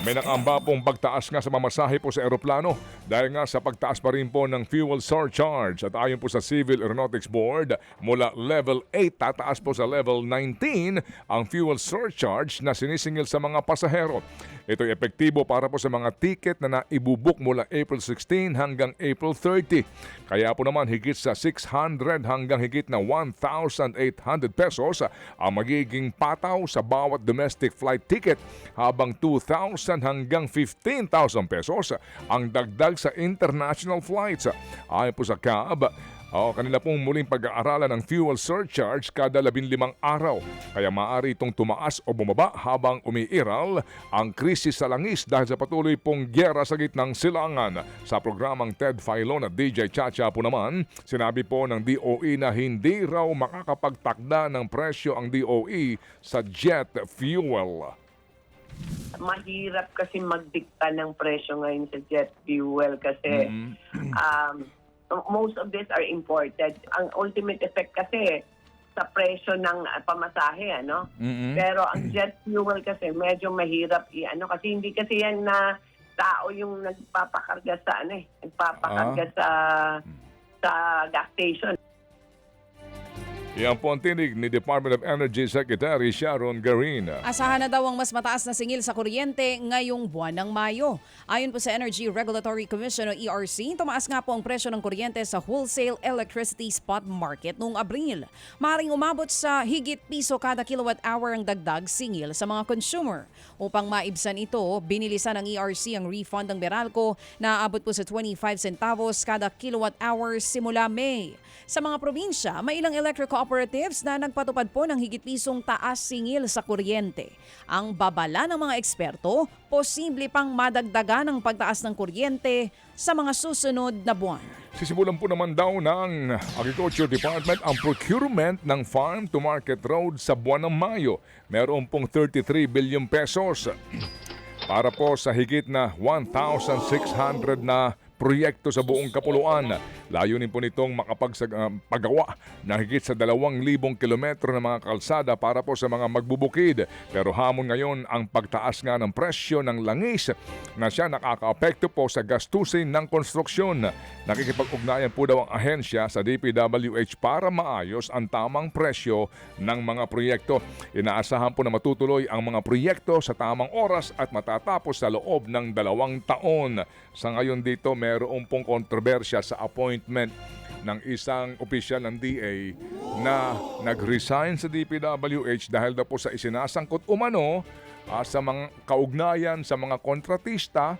May nakamba pong pagtaas nga sa mamasahe po sa eroplano dahil nga sa pagtaas pa rin po ng fuel surcharge. At ayon po sa Civil Aeronautics Board, mula level 8 tataas po sa level 19 ang fuel surcharge na sinisingil sa mga pasahero. Ito'y epektibo para po sa mga ticket na naibubuk mula April 16 hanggang April 30. Kaya po naman higit sa 600 hanggang higit na 1,800 pesos ang magiging pataw sa bawat domestic flight ticket, habang 2,000 hanggang 15,000 pesos ang dagdag sa international flights. Ayon po sa CAB, kanila pong muling pag-aaralan ng fuel surcharge kada 15 araw. Kaya maaari itong tumaas o bumaba habang umiiral ang krisis sa langis dahil sa patuloy pong gyera sa gitnang silangan. Sa programang Ted Filon at DJ Chacha po naman, sinabi po ng DOE na hindi raw makakapagtakda ng presyo ang DOE sa jet fuel. Mahirap kasi magdikta ng presyo ngayon sa jet fuel kasi most of these are imported. Ang ultimate effect kasi sa presyo ng pamasahe, ano? Pero ang jet fuel kasi medyo mahirap kasi hindi kasi yan na tao yung nagpapakarga sa nagpapakarga sa gas station. Yan po ang tinig ni Department of Energy Secretary Sharon Garin. Asahan na daw ang mas mataas na singil sa kuryente ngayong buwan ng Mayo. Ayon po sa Energy Regulatory Commission o ERC, tumaas nga po ang presyo ng kuryente sa wholesale electricity spot market noong Abril. Maaaring umabot sa higit piso kada kilowatt-hour ang dagdag singil sa mga consumer. Upang maibsan ito, binilisan ng ERC ang refund ng Meralco na aabot po sa 25 centavos kada kilowatt-hour simula May. Sa mga probinsya, may ilang electric cooperatives na nagpatupad po ng higit pisong taas singil sa kuryente. Ang babala ng mga eksperto, posible pang madagdagan ang pagtaas ng kuryente sa mga susunod na buwan. Sisimulan po naman daw ng Agriculture Department ang procurement ng Farm to Market Road sa buwan ng Mayo. Meron pong 33 billion pesos para po sa higit na 1,600 na proyekto sa buong kapuluan. Layunin po nitong makapagpagawa ng higit sa 2,000 kilometro ng mga kalsada para po sa mga magbubukid. Pero hamon ngayon ang pagtaas nga ng presyo ng langis na siya nakakaapekto po sa gastusin ng konstruksyon. Nakikipag-ugnayan po daw ang ahensya sa DPWH para maayos ang tamang presyo ng mga proyekto. Inaasahan po na matutuloy ang mga proyekto sa tamang oras at matatapos sa loob ng 2 taon. Sa ngayon dito, mayroon pong kontrobersya sa appointment ng isang opisyal ng DA na nag-resign sa DPWH dahil daw po sa isinasangkot umano sa mga kaugnayan sa mga kontratista.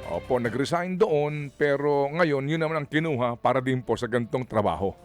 Opo, nag-resign doon pero ngayon yun naman ang kinuha para din po sa ganitong trabaho.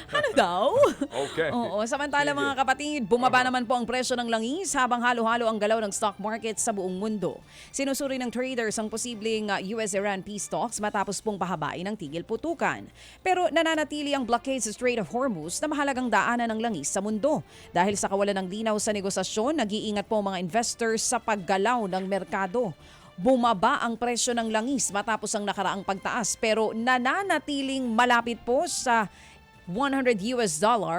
Ano daw? Okay. Oo, samantala mga kapatid, bumaba naman po ang presyo ng langis habang halo-halo ang galaw ng stock market sa buong mundo. Sinusuri ng traders ang posibleng US-Iran peace talks matapos pong pahabain ng tigil putukan. Pero nananatili ang blockade sa Strait of Hormuz na mahalagang daanan ng langis sa mundo. Dahil sa kawalan ng linaw sa negosasyon, nag-iingat po ang mga investors sa paggalaw ng merkado. Bumaba ang presyo ng langis matapos ang nakaraang pagtaas pero nananatiling malapit po sa $100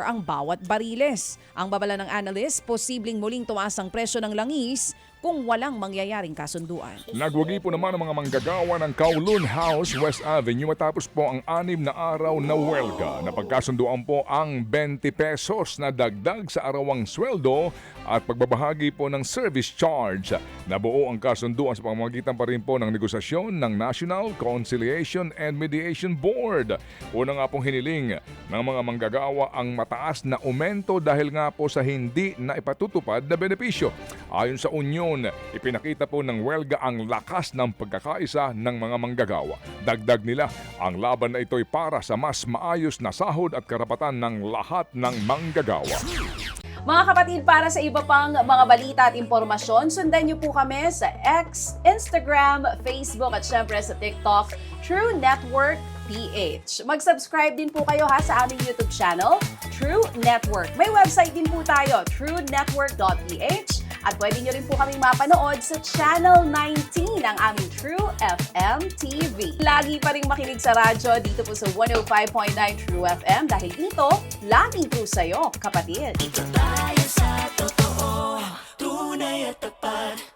ang bawat bariles. Ang babala ng analyst, posibleng muling tumaas ang presyo ng langis kung walang mangyayaring kasunduan. Nagwagi po naman ang mga manggagawa ng Kowloon House, West Avenue matapos po ang 6 na araw na welga. Napagkasunduan po ang 20 pesos na dagdag sa arawang sweldo at pagbabahagi po ng service charge. Nabuo ang kasunduan sa pamamagitan pa rin po ng negosasyon ng National Conciliation and Mediation Board. Una nga pong hiniling ng mga manggagawa ang mataas na aumento dahil nga po sa hindi na ipatutupad na benepisyo. Ayon sa Union, ipinakita po ng welga ang lakas ng pagkakaisa ng mga manggagawa. Dagdag nila, ang laban na ito'y para sa mas maayos na sahod at karapatan ng lahat ng manggagawa. Mga kapatid, para sa iba pang mga balita at impormasyon, sundan niyo po kami sa X, Instagram, Facebook at syempre sa TikTok, True Network PH. Mag-subscribe din po kayo sa aming YouTube channel, True Network. May website din po tayo, truenetwork.ph. At pwede nyo rin po kaming mapanood sa Channel 19 ng aming True FM TV. Lagi pa rin makinig sa radyo dito po sa 105.9 True FM dahil dito, laging true sa'yo, kapatid. Ito tayo sa totoo, tunay at Tatapad.